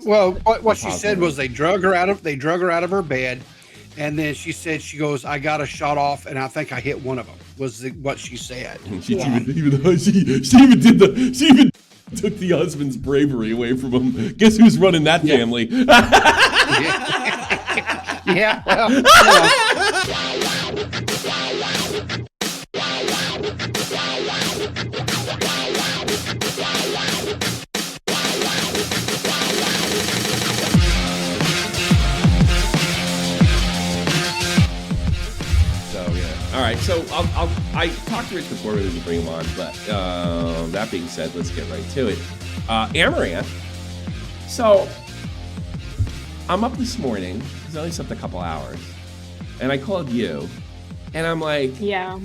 Well, what she said Possibly. was they drug her out of her bed, and then she said she goes, I got a shot off, and I think I hit one of them. What she said. She Yeah. even took the husband's bravery away from him. Guess who's running that Yeah. family? Yeah. Well, So yeah. All right. So I talked to Rich before we bring him on, but that being said, let's get right to it. Amaranth. So I'm up this morning because I only slept a couple hours, and I called you, and I'm like, Yeah.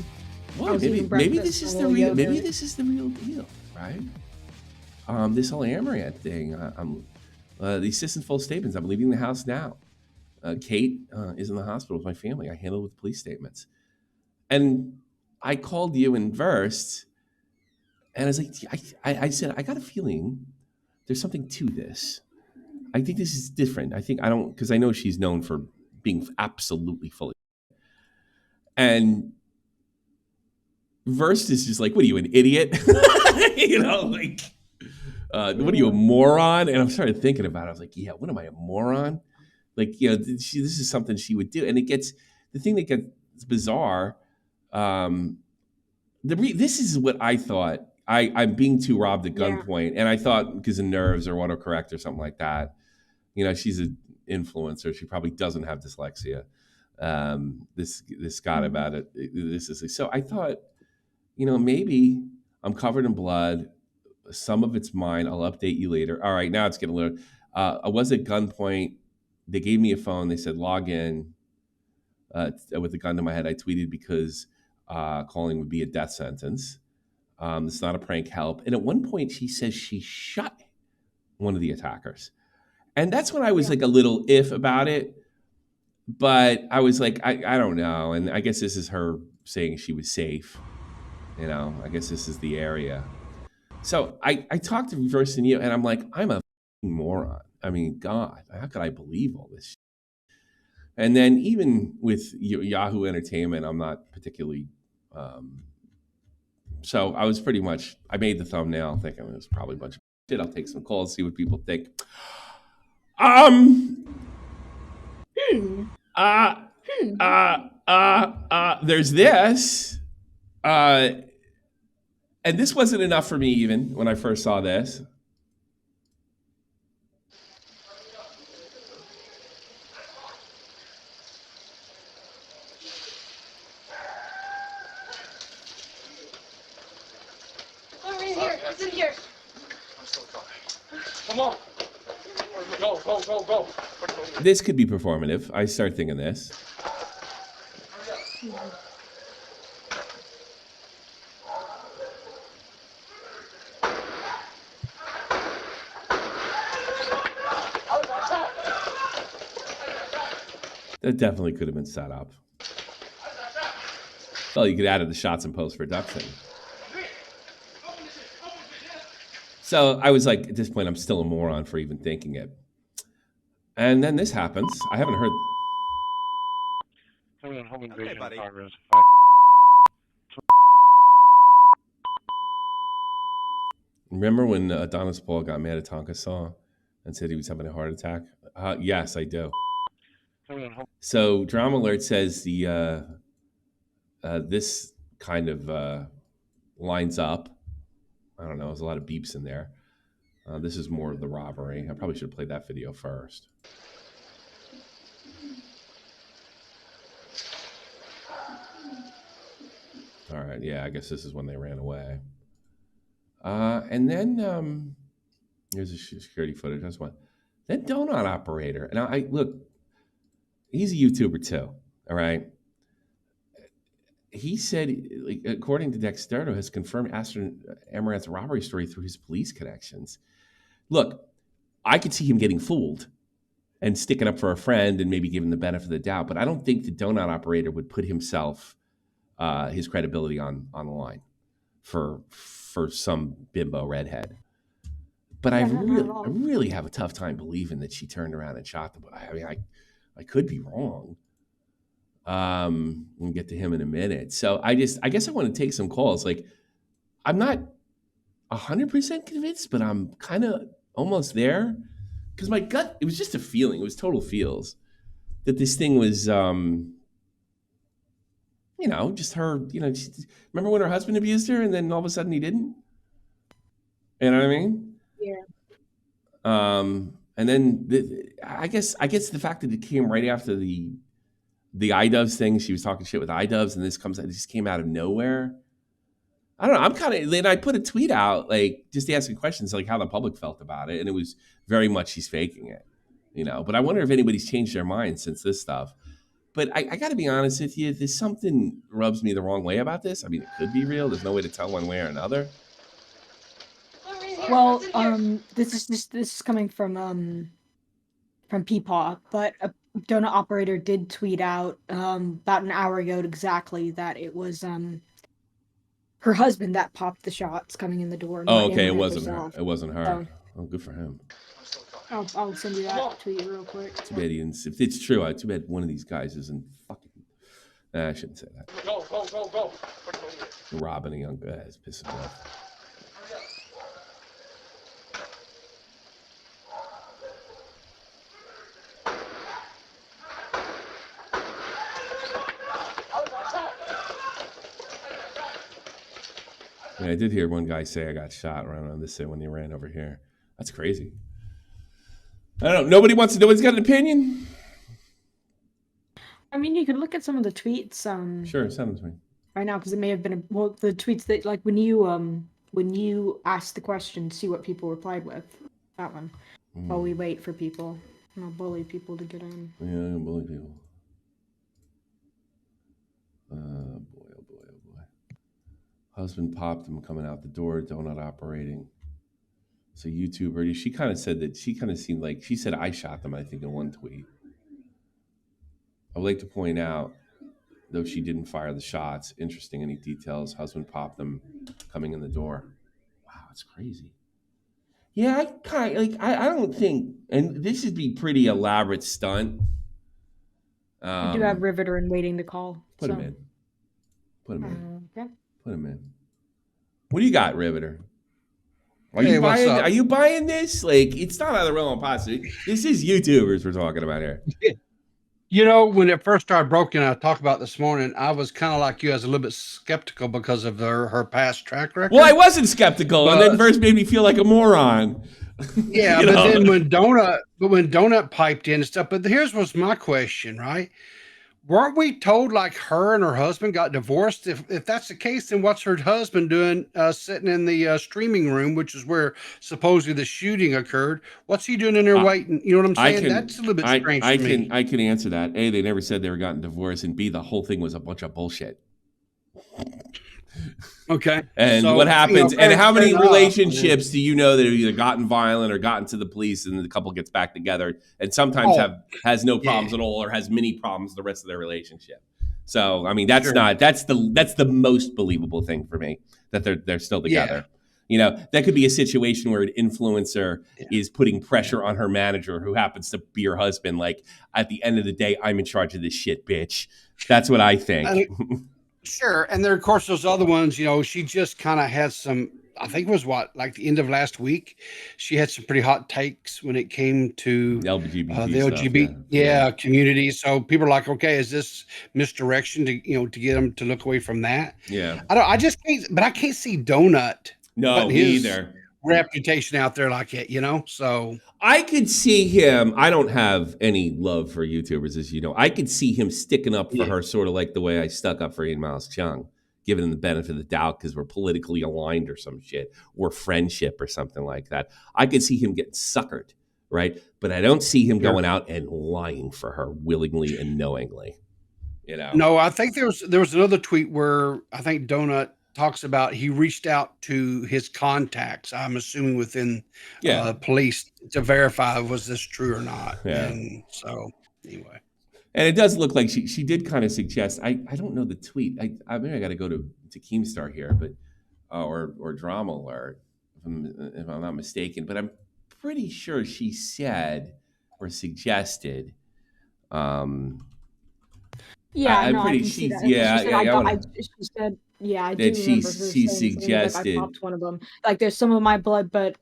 well, maybe this is the real deal, right? This whole Amaranth thing. I'm the assistant full statements. I'm leaving the house now. Kate is in the hospital with my family. I handle with police statements, and I called you and versed, and I was like, I said, I got a feeling there's something to this. I think this is different. Because I know she's known for being absolutely fully. And Verst is just like, what are you, an idiot? What are you, a moron? And I'm started thinking about it. I was like, yeah, what am I, a moron? This is something she would do. And the thing that gets bizarre, this is what I thought. I'm being too robbed at gunpoint. And I thought because of nerves or autocorrect or something like that, she's an influencer. She probably doesn't have dyslexia. This got about it. This is so I thought, maybe I'm covered in blood. Some of it's mine. I'll update you later. All right, now it's getting a little. I was at gunpoint. They gave me a phone. They said log in. With a gun to my head, I tweeted because calling would be a death sentence. It's not a prank. Help. And at one point, she says she shot one of the attackers, and that's when I was like a little if about it. But I was like, I don't know. And I guess this is her saying she was safe. I guess this is the area. So I talked to Reverse and you, and I'm like, I'm a moron. I mean, God, how could I believe all this shit? And then even with Yahoo Entertainment, I'm not particularly. So I was pretty much, I made the thumbnail thinking it was probably a bunch of shit. I'll take some calls, see what people think. There's this. And this wasn't enough for me even when I first saw this. Oh, right here. It's in here. I'm so sorry. Come on. Go. This could be performative. I start thinking this. That definitely could have been set up. Well, you could add the shots in post-production. So I was like, at this point, I'm still a moron for even thinking it. And then this happens. I haven't heard. Home invasion in progress. Remember when Adonis Paul got mad at Tonka Saw and said he was having a heart attack? Yes, I do. So Drama Alert says the this kind of lines up. I don't know. There's a lot of beeps in there. This is more of the robbery. I probably should have played that video first. All right. Yeah, I guess this is when they ran away. And then here's the security footage. That's one. That donut operator. And I look, he's a YouTuber too. All right. He said, like, according to Dexterto, has confirmed Amaranth's robbery story through his police connections. Look, I could see him getting fooled and sticking up for a friend and maybe giving the benefit of the doubt, but I don't think the donut operator would put himself, his credibility on the line for some bimbo redhead. But Yeah, I not at really, all. I really have a tough time believing that she turned around and shot the boy. I mean, I could be wrong. We'll get to him in a minute. So I guess I want to take some calls. Like, I'm not 100% convinced, but I'm kind of almost there. Because my gut, it was just a feeling. It was total feels that this thing was, just her, remember when her husband abused her and then all of a sudden he didn't? You know what I mean? Yeah. And then I guess the fact that it came right after the iDubbbz thing, she was talking shit with iDubbbz, and this just came out of nowhere. I don't know. I'm kind of, then I put a tweet out, like, just asking questions, like how the public felt about it, and it was very much she's faking it, But I wonder if anybody's changed their mind since this stuff. But I got to be honest with you, there's something rubs me the wrong way about this. I mean, it could be real. There's no way to tell one way or another. Well, this is coming from Peepaw, but a donut operator did tweet out about an hour ago exactly that it was her husband that popped the shots coming in the door. Oh, okay, it wasn't her. It wasn't her. Oh, good for him. I'll send you that tweet real quick. Too bad he didn't. If it's true, too bad one of these guys isn't fucking. I shouldn't say that. Go. Robbing a young guy is pissing me off. Yeah, I did hear one guy say I got shot right on this when he ran over here. That's crazy. I don't know. Nobody's got an opinion? I mean, you could look at some of the tweets. Sure, send them to me. Right now, because it may have been the tweets that, like, when you asked the question, see what people replied with. That one. While we wait for people. Bully people to get in. Yeah, bully people. Boy. Husband popped him coming out the door, donut operating. So YouTuber, she kind of said that she kind of seemed like, she said I shot them, I think, in one tweet. I would like to point out, though she didn't fire the shots, interesting, any details, husband popped them coming in the door. Wow, that's crazy. Yeah, I don't think, and this would be pretty elaborate stunt. I do have Riveter in waiting to call. Put him in. Okay. Put him in. What do you got, Riveter? Are you buying this? Like, it's not out of the realm of possibility. This is YouTubers we're talking about here. When it first started broken, I talked about this morning, I was kind of like you, I was a little bit skeptical because of her past track record. Well, I wasn't skeptical, and then first made me feel like a moron. Yeah, then when Donut piped in and stuff, but here's what's my question, right? Weren't we told like her and her husband got divorced? If that's the case, then what's her husband doing sitting in the streaming room, which is where supposedly the shooting occurred? What's he doing in there waiting? You know what I'm saying? That's a little bit strange to me. I can answer that. A, they never said they were gotten divorced, and B, the whole thing was a bunch of bullshit. Okay. And so, what happens, and how many relationships do you know that have either gotten violent or gotten to the police and the couple gets back together and sometimes has no problems at all or has many problems the rest of their relationship? So, I mean, that's the most believable thing for me, that they're still together. Yeah. That could be a situation where an influencer is putting pressure on her manager who happens to be her husband. Like, at the end of the day, I'm in charge of this shit, bitch. That's what I think. Sure. And there, of course, those other ones, she just kind of had some, I think it was like the end of last week, she had some pretty hot takes when it came to the LGBT community. So people are like, okay, is this misdirection to get them to look away from that? Yeah. I can't see Donut. No, me either. Reputation out there like it, so I could see him. I don't have any love for YouTubers, as you know. I could see him sticking up for her, sort of like the way I stuck up for Ian Miles Chung, giving him the benefit of the doubt because we're politically aligned or some shit, or friendship or something like that. I could see him getting suckered, right? But I don't see him going out and lying for her willingly and knowingly. No, I think there was another tweet where I think Donut talks about he reached out to his contacts, I'm assuming within police, to verify was this true or not. Yeah. And so anyway. And it does look like she did kind of suggest, I don't know the tweet. I got to go to Keemstar here, but or Drama Alert. if I'm not mistaken, but I'm pretty sure she said or suggested. Yeah, I'm no, I pretty. can see She's that. She yeah, said, yeah, yeah. I wanna, she said, yeah, I that do remember her she saying something like, I suggested. popped one of them. Like, there's some of my blood, but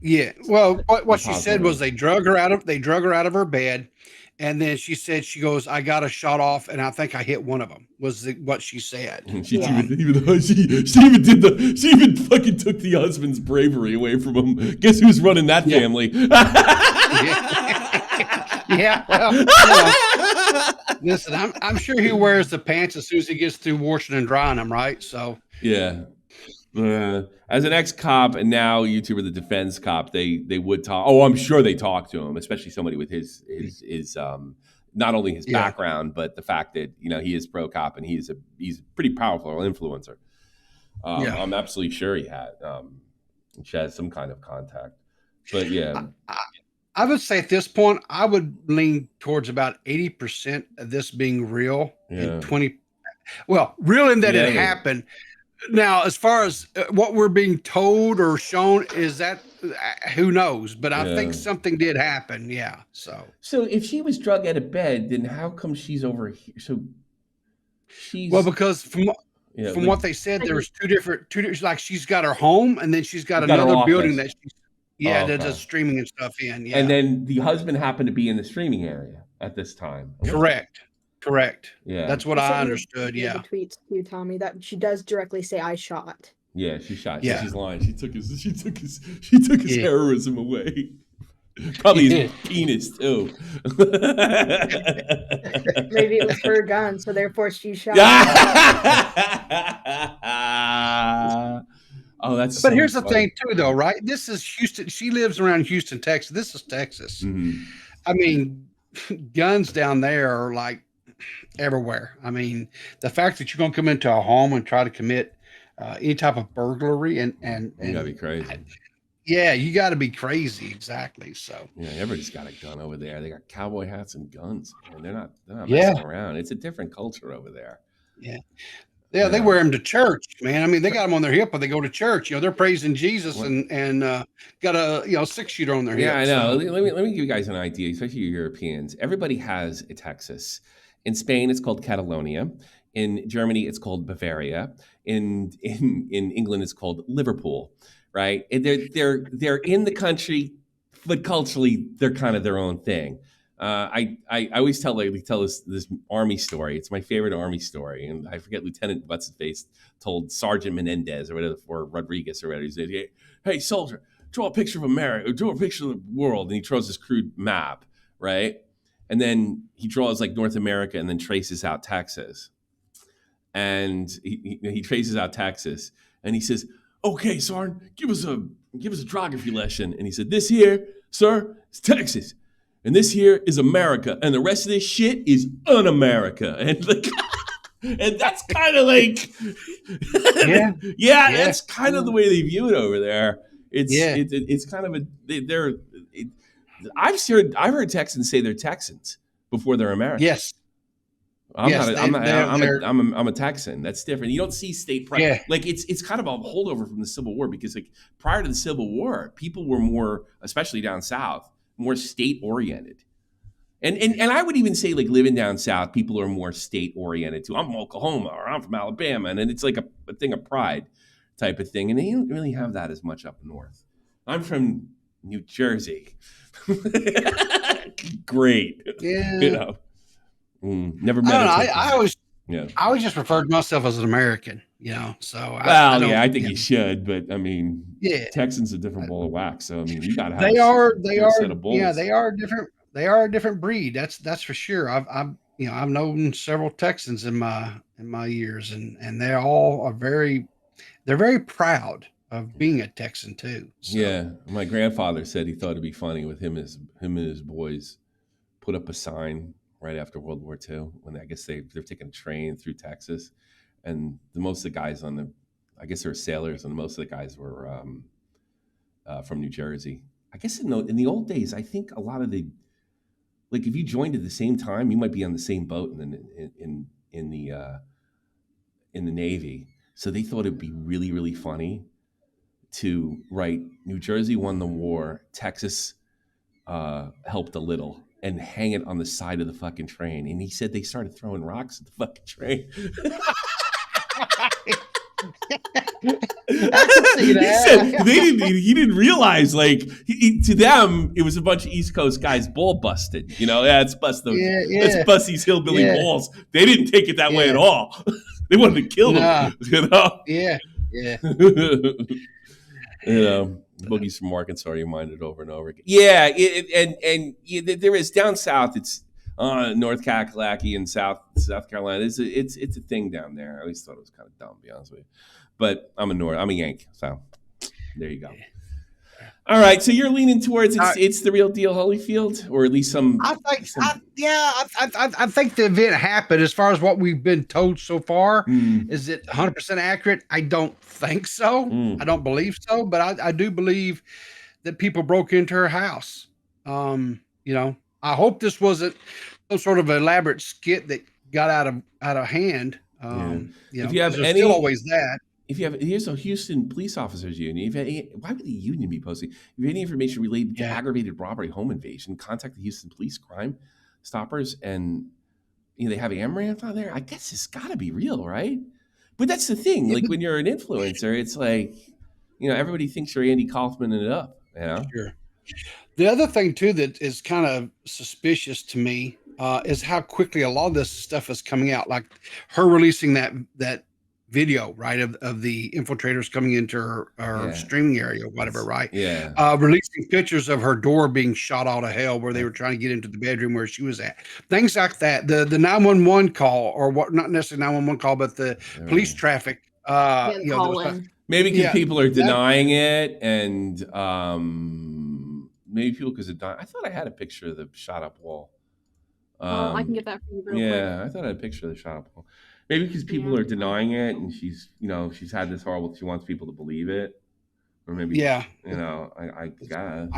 Yeah. Well, what she Pause said one was of they drug her out of her bed, and then she said she goes, "I got a shot off, and I think I hit one of them." What she said. them. She Yeah. she even did she even fucking took the husband's bravery away from him. Guess who's running that Yeah. family? Yeah. Well, listen, I'm sure he wears the pants as soon as he gets through washing and drying them, right? So Yeah. As an ex-cop and now YouTuber, the defense cop, they would talk. Oh, I'm sure they talk to him, especially somebody with his not only his Yeah. background, but the fact that he is pro cop and he's a pretty powerful influencer. Yeah. I'm absolutely sure he has some kind of contact. But yeah, I would say at this point, I would lean towards about 80% of this being real and 20. Well, real in that it happened. Now, as far as what we're being told or shown, is that who knows? But I think something did happen. Yeah. So if she was drug out of bed, then how come she's over here? So she's because from what they said, there's two different. Like she's got her home, and then she's got her another office. building that she's that okay. does streaming and stuff in. Yeah. And then the husband happened to be in the streaming area at this time. Correct. Yeah. That's what I understood. Yeah. The tweets to Tommy that she does directly say I shot. Yeah, she shot. Yeah. She's lying. She took his heroism away. Probably his penis too. Maybe it was her gun, so therefore she shot. Oh, that's. But here's the thing, too, though, right? This is Houston. She lives around Houston, Texas. This is Texas. Mm-hmm. I mean, guns down there are like everywhere. I mean, the fact that you're going to come into a home and try to commit any type of burglary and you gotta be crazy. Yeah, you got to be crazy. Exactly. So yeah, everybody's got a gun over there. They got cowboy hats and guns, and they're not messing around. It's a different culture over there. Yeah, they wear them to church, man. I mean, they got them on their hip when they go to church. They're praising Jesus and got a 6-shooter on their hip. Yeah, I know. So. Let me give you guys an idea, especially you Europeans. Everybody has a Texas. In Spain, it's called Catalonia. In Germany, it's called Bavaria. In England, it's called Liverpool. Right? And they're in the country, but culturally, they're kind of their own thing. I always tell this army story. It's my favorite army story, and I forget Lieutenant What's-His-Face told Sergeant Menendez or whatever, or Rodriguez or whatever. He said, "Hey, soldier, draw a picture of America, or draw a picture of the world," and he draws this crude map, right? And then he draws like North America, and then traces out Texas, and he traces out Texas, and he says, "Okay, Sergeant, give us a geography lesson," and he said, "This here, sir, is Texas. And this here is America, and the rest of this shit is un-America." And and that's kind of like, that's kind of the way they view it over there. It's kind of I've heard Texans say they're Texans before they're Americans. Yes. I'm a Texan. That's different. You don't see state pride. Yeah. Like it's kind of a holdover from the Civil War, because like prior to the Civil War, people were more, especially down south, more state oriented. And I would even say, like, living down south, people are more state oriented too. I'm from Oklahoma, or I'm from Alabama, and it's like a thing of pride type of thing. And they don't really have that as much up north. I'm from New Jersey. Great. Yeah. Never met. I always just referred to myself as an American. So I think you should, but I mean, Texans are a different ball of wax. So I mean, you got to have a set of bulls. Yeah, they are different. They are a different breed. That's for sure. I've known several Texans in my years, and they all are very proud of being a Texan too. So. Yeah, my grandfather said he thought it'd be funny with him and his boys put up a sign right after World War II, when I guess they're taking a train through Texas, and most of the guys I guess they were sailors, and most of the guys were from New Jersey. I guess in the old days, I think a lot of if you joined at the same time, you might be on the same boat in the Navy. So they thought it'd be really, really funny to write New Jersey won the war, Texas helped a little, and hang it on the side of the fucking train. And he said they started throwing rocks at the fucking train. I can see that. He didn't realize, like, to them it was a bunch of East Coast guys ball busted. It's bust those, let's bust these hillbilly balls. They didn't take it that way at all. They wanted to kill them. Yeah. Boogies from Arkansas reminded over and over again. Yeah, there is down south. It's North Kakalaki and South Carolina. It's a thing down there. I always thought it was kind of dumb, to be honest with you. But I'm a Yank, so there you go. All right, so you're leaning towards it's the real deal, Holyfield, or at least some. I think the event happened. As far as what we've been told so far, is it 100% accurate? I don't think so. I don't believe so, but I do believe that people broke into her house. I hope this wasn't some sort of elaborate skit that got out of hand. If you have there's still always that. Here's a Houston Police Officers Union. Why would the union be posting? If you have any information related to aggravated robbery, home invasion, contact the Houston Police Crime Stoppers, and they have Amaranth on there. I guess it's got to be real, right? But that's the thing. Like when you're an influencer, it's like everybody thinks you're Andy Kaufman it up. Sure. The other thing too that is kind of suspicious to me is how quickly a lot of this stuff is coming out. Like her releasing that video, right, of the infiltrators coming into her streaming area or whatever, right? Yeah. Releasing pictures of her door being shot out of hell where they were trying to get into the bedroom where she was at. Things like that. The 911 call, or what, not necessarily 911 call, but the police traffic. Maybe because people are denying it, and maybe people because I thought I had a picture of the shot up wall. I can get that for you real quick. Yeah, I thought I had a picture of the shot up wall. Maybe because people are denying it, and she's had this horrible. She wants people to believe it, or maybe I guess.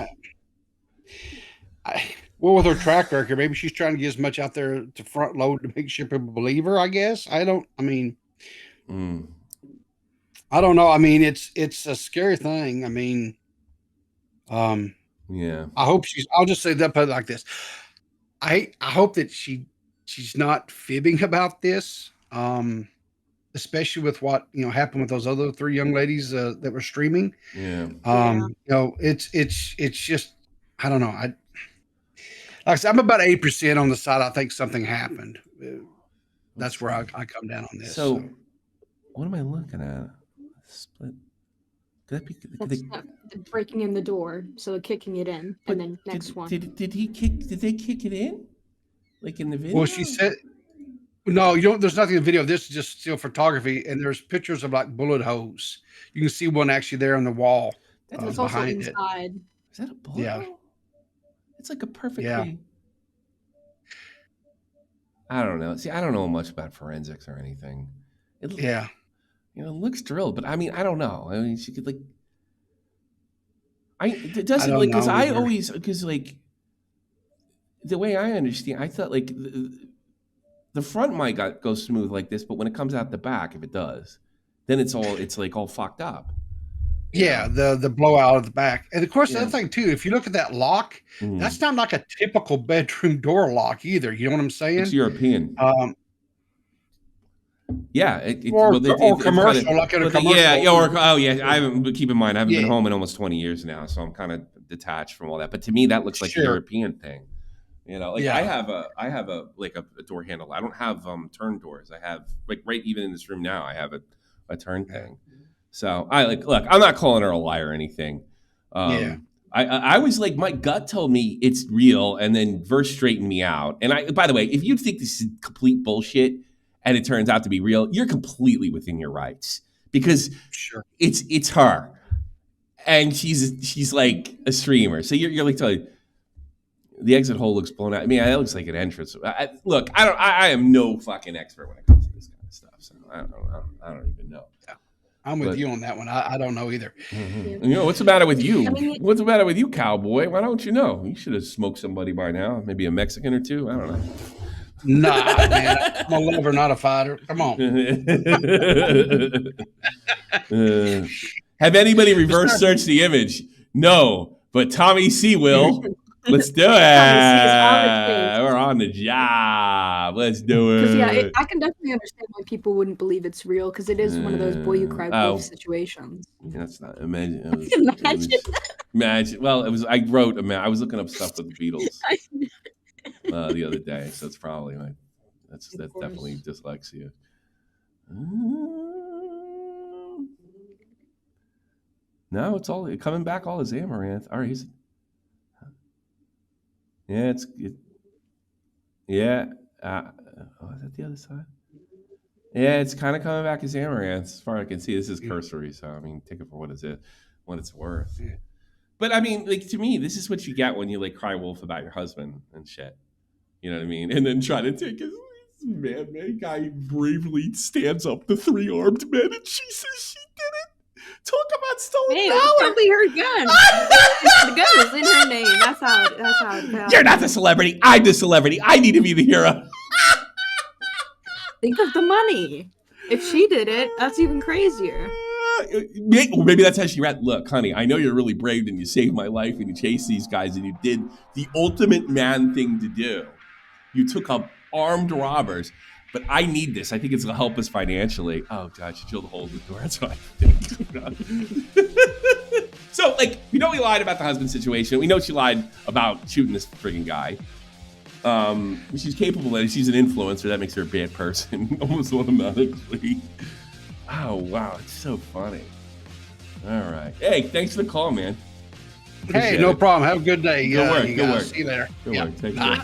Well, with her track record, maybe she's trying to get as much out there to front load to make sure people believe her. I guess I don't know. I mean, it's a scary thing. I mean, I hope I'll just say that, put it like this. I hope that she's not fibbing about this. Especially with what happened with those other 3 young ladies that were streaming. It's just, I don't know. Like I said, I'm about 8% on the side. I think something happened. That's where I come down on this. So what am I looking at? Split. Could that be? Breaking in the door, so kicking it in, and then next one. Did they kick it in? Like in the video? Well, she said. No, there's nothing in the video. This is just still photography, and there's pictures of like bullet holes. You can see one actually there on the wall. That's also inside. Is that a bullet hole? It's like a perfect. Yeah. I don't know. See, I don't know much about forensics or anything. It looks drilled, but I mean, I don't know. I mean, she could like. It doesn't like because I always like the way I understand. I thought like. The front might go smooth like this, but when it comes out the back, if it does, then it's like all fucked up. Yeah, the blowout of the back. And of course, the other thing too, if you look at that lock, that's not like a typical bedroom door lock either. You know what I'm saying? It's European. Or commercial, like in a commercial. I haven't. But keep in mind, I haven't been home in almost 20 years now, so I'm kind of detached from all that. But to me, that looks like a European thing. I have a door handle. I don't have turn doors. I have right even in this room now. I have a turn thing. So look. I'm not calling her a liar or anything. I was like, my gut told me it's real, and then Verse straightened me out. And by the way, if you think this is complete bullshit and it turns out to be real, you're completely within your rights because it's her, and she's like a streamer. So you're like totally. The exit hole looks blown out. I mean, it looks like an entrance. I am no fucking expert when it comes to this kind of stuff. So I don't even know. Yeah. I'm with you on that one. I don't know either. Mm-hmm. What's the matter with you? What's the matter with you, cowboy? Why don't you know? You should have smoked somebody by now. Maybe a Mexican or two. I don't know. Nah, man. I'm a lover, not a fighter. Come on. Have anybody reverse searched the image? No, but Tommy C will. Let's do it. We're on the job. Let's do it. Because yeah, I can definitely understand why people wouldn't believe it's real, because it is one of those boy you cry wolf situations. That's not imagine. Imagine. Well, it was. I wrote. I was looking up stuff with the Beatles the other day, so it's probably like that's definitely dyslexia. No, it's all coming back. All is Amaranth. All right, yeah, yeah. Oh, is that the other side? Yeah, it's kind of coming back as Amaranth. As far as I can see, this is cursory, so I mean, take it for what it's worth. Yeah. But I mean, like to me, this is what you get when you like cry wolf about your husband and shit. You know what I mean? And then try to take his man guy bravely stands up to 3 armed men, and she says she did it. Talk about stolen Hey, it power. was probably her gun. The gun was in her name. That's how it felt. You're not the celebrity. I'm the celebrity. I need to be the hero. Think of the money. If she did it, that's even crazier. Maybe that's how she read. Look, honey, I know you're really brave and you saved my life and you chased these guys and you did the ultimate man thing to do. You took up armed robbers. But I need this. I think it's going to help us financially. Oh, God, she drilled a hole in the door. That's what I think. So, like, we know we lied about the husband situation. We know she lied about shooting this friggin' guy. She's capable of it. She's an influencer. That makes her a bad person almost automatically. Oh, wow. It's so funny. All right. Hey, thanks for the call, man. Appreciate no problem. Have a good day. Good work. See you later. Good work. Take care.